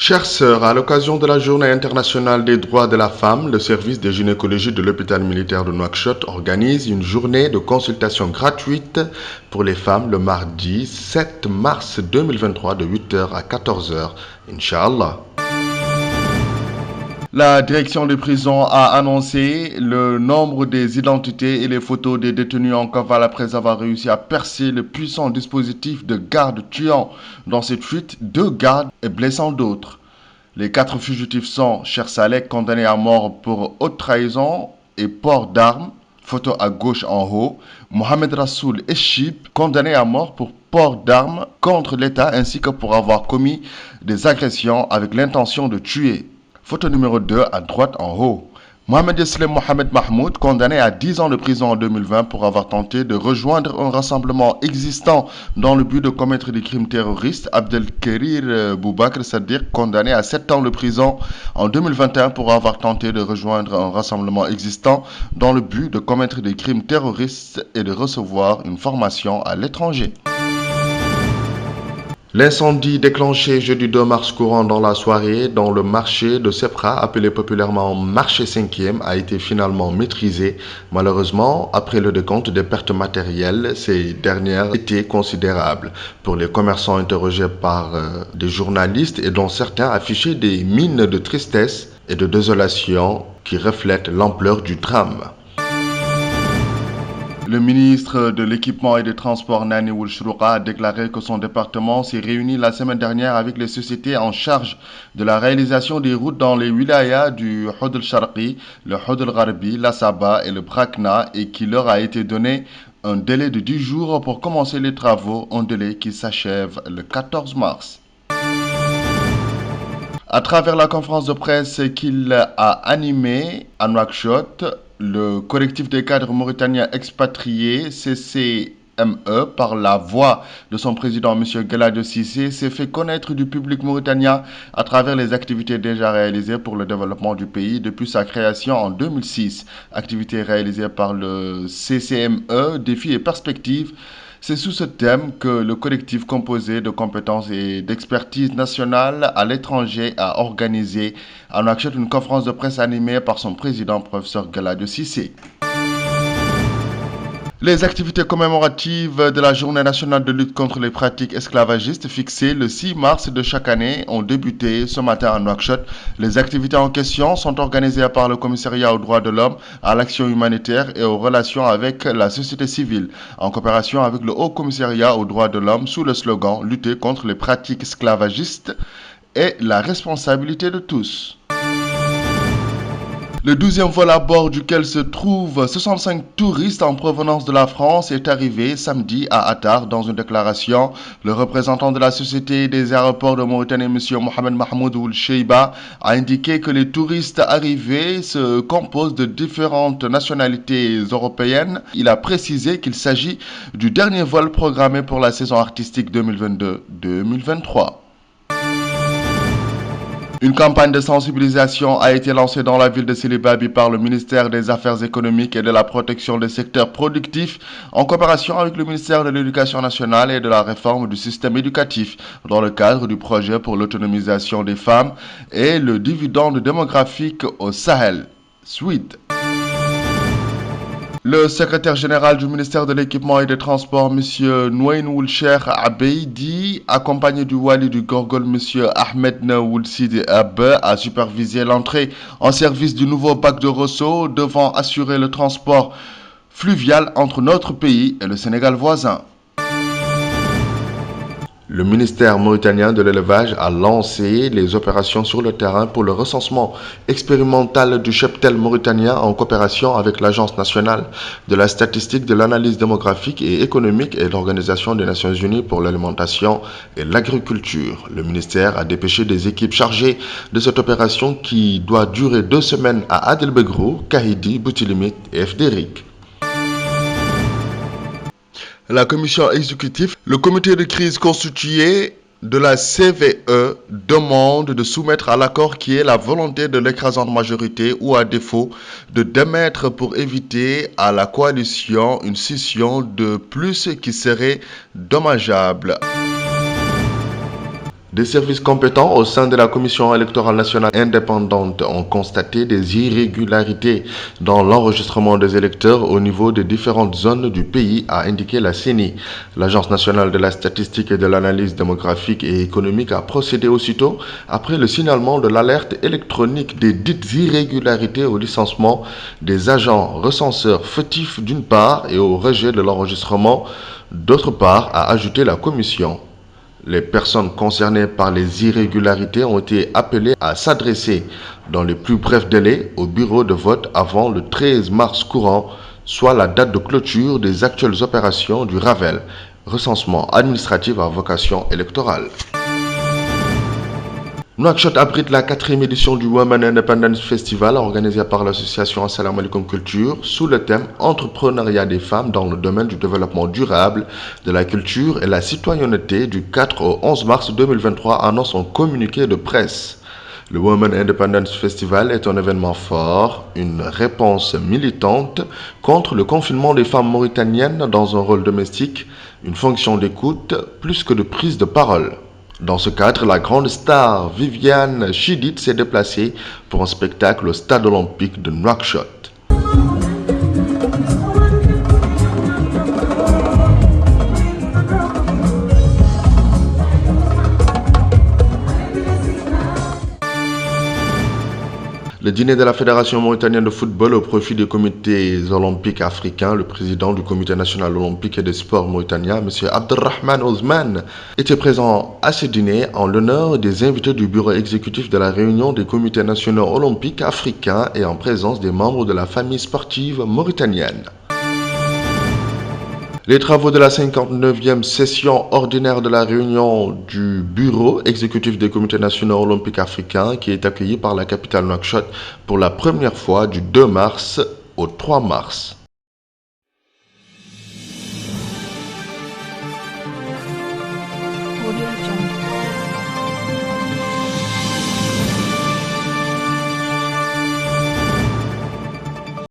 Chères sœurs, à l'occasion de la Journée internationale des droits de la femme, le service de gynécologie de l'hôpital militaire de Nouakchott organise une journée de consultation gratuite pour les femmes le mardi 7 mars 2023 de 8h à 14h. Inch'Allah. La direction des prisons a annoncé le nombre des identités et les photos des détenus en cavale après avoir réussi à percer le puissant dispositif de garde tuant dans cette fuite 2 gardes et blessant d'autres. Les 4 fugitifs sont Cher Salek, condamné à mort pour haute trahison et port d'armes, photo à gauche en haut, Mohamed Rassoul Eshib, condamné à mort pour port d'armes contre l'État ainsi que pour avoir commis des agressions avec l'intention de tuer. Photo numéro 2 à droite en haut. Mohamed Yeslem Mohamed Mahmoud, condamné à 10 ans de prison en 2020 pour avoir tenté de rejoindre un rassemblement existant dans le but de commettre des crimes terroristes. Abdelkerir Boubakr Sadiq, condamné à 7 ans de prison en 2021 pour avoir tenté de rejoindre un rassemblement existant dans le but de commettre des crimes terroristes et de recevoir une formation à l'étranger. L'incendie déclenché jeudi 2 mars courant dans la soirée dans le marché de Sepra, appelé populairement marché 5e, a été finalement maîtrisé. Malheureusement, après le décompte des pertes matérielles, ces dernières étaient considérables. Pour les commerçants interrogés par des journalistes et dont certains affichaient des mines de tristesse et de désolation qui reflètent l'ampleur du drame. Le ministre de l'Équipement et des Transports, Nani Woulchrouqa, a déclaré que son département s'est réuni la semaine dernière avec les sociétés en charge de la réalisation des routes dans les wilayas du Houd el-Sharqi, le Houd el-Gharbi, la Saba et le Brakna et qu'il leur a été donné un délai de 10 jours pour commencer les travaux, un délai qui s'achève le 14 mars. À travers la conférence de presse qu'il a animée à Nouakchott, le collectif des cadres mauritaniens expatriés, CCME, par la voix de son président, M. Galadio Cissé, s'est fait connaître du public mauritanien à travers les activités déjà réalisées pour le développement du pays depuis sa création en 2006. Activités réalisées par le CCME, défis et perspectives. C'est sous ce thème que le collectif composé de compétences et d'expertise nationale à l'étranger a organisé à Nouakchott une conférence de presse animée par son président, professeur Galadio Cissé. Les activités commémoratives de la Journée nationale de lutte contre les pratiques esclavagistes fixées le 6 mars de chaque année ont débuté ce matin à Nouakchott. Les activités en question sont organisées par le Commissariat aux droits de l'homme, à l'action humanitaire et aux relations avec la société civile, en coopération avec le Haut Commissariat aux droits de l'homme sous le slogan « Lutter contre les pratiques esclavagistes et la responsabilité de tous ». Le 12e vol à bord duquel se trouvent 65 touristes en provenance de la France est arrivé samedi à Attar. Dans une déclaration, le représentant de la Société des aéroports de Mauritanie, M. Mohamed Mahmoud Ould Cheiba, a indiqué que les touristes arrivés se composent de différentes nationalités européennes. Il a précisé qu'il s'agit du dernier vol programmé pour la saison artistique 2022-2023. Une campagne de sensibilisation a été lancée dans la ville de Sili Babi par le ministère des Affaires économiques et de la protection des secteurs productifs en coopération avec le ministère de l'Éducation nationale et de la réforme du système éducatif dans le cadre du projet pour l'autonomisation des femmes et le dividende démographique au Sahel. Suite. Le secrétaire général du ministère de l'Équipement et des Transports, M. Nouain Woulcher Abeidi, accompagné du Wali du Gorgol, M. Ahmed Naoulsidi Abbe, a supervisé l'entrée en service du nouveau bac de Rosso devant assurer le transport fluvial entre notre pays et le Sénégal voisin. Le ministère mauritanien de l'élevage a lancé les opérations sur le terrain pour le recensement expérimental du cheptel mauritanien en coopération avec l'Agence nationale de la statistique, de l'analyse démographique et économique et l'Organisation des Nations Unies pour l'alimentation et l'agriculture. Le ministère a dépêché des équipes chargées de cette opération qui doit durer 2 semaines à Adelbegrou, Kahidi, Boutilimit et Fdéric. La commission exécutive, le comité de crise constitué de la CVE demande de soumettre à l'accord qui est la volonté de l'écrasante majorité ou à défaut de démettre pour éviter à la coalition une scission de plus qui serait dommageable. Des services compétents au sein de la Commission électorale nationale indépendante ont constaté des irrégularités dans l'enregistrement des électeurs au niveau des différentes zones du pays, a indiqué la CENI. L'Agence nationale de la statistique et de l'analyse démographique et économique a procédé aussitôt après le signalement de l'alerte électronique des dites irrégularités au licenciement des agents recenseurs fautifs d'une part et au rejet de l'enregistrement d'autre part, a ajouté la Commission. Les personnes concernées par les irrégularités ont été appelées à s'adresser dans les plus brefs délais au bureau de vote avant le 13 mars courant, soit la date de clôture des actuelles opérations du RAVEL, recensement administratif à vocation électorale. Nouakchott abrite la 4e édition du Women Independence Festival organisée par l'association Assalamu Alaikum Culture sous le thème Entrepreneuriat des femmes dans le domaine du développement durable, de la culture et la citoyenneté du 4 au 11 mars 2023, annonce un communiqué de presse. Le Women Independence Festival est un événement fort, une réponse militante contre le confinement des femmes mauritaniennes dans un rôle domestique, une fonction d'écoute plus que de prise de parole. Dans ce cadre, la grande star Viviane Chidid s'est déplacée pour un spectacle au stade olympique de Nouakchott. Le dîner de la Fédération mauritanienne de football au profit des comités olympiques africains, le président du comité national olympique et des sports mauritanien, M. Abdelrahman Ousmane, était présent à ce dîner en l'honneur des invités du bureau exécutif de la réunion des comités nationaux olympiques africains et en présence des membres de la famille sportive mauritanienne. Les travaux de la 59e session ordinaire de la réunion du Bureau exécutif des comités nationaux olympiques africains qui est accueilli par la capitale Nouakchott pour la première fois du 2 mars au 3 mars. Audio Jungle.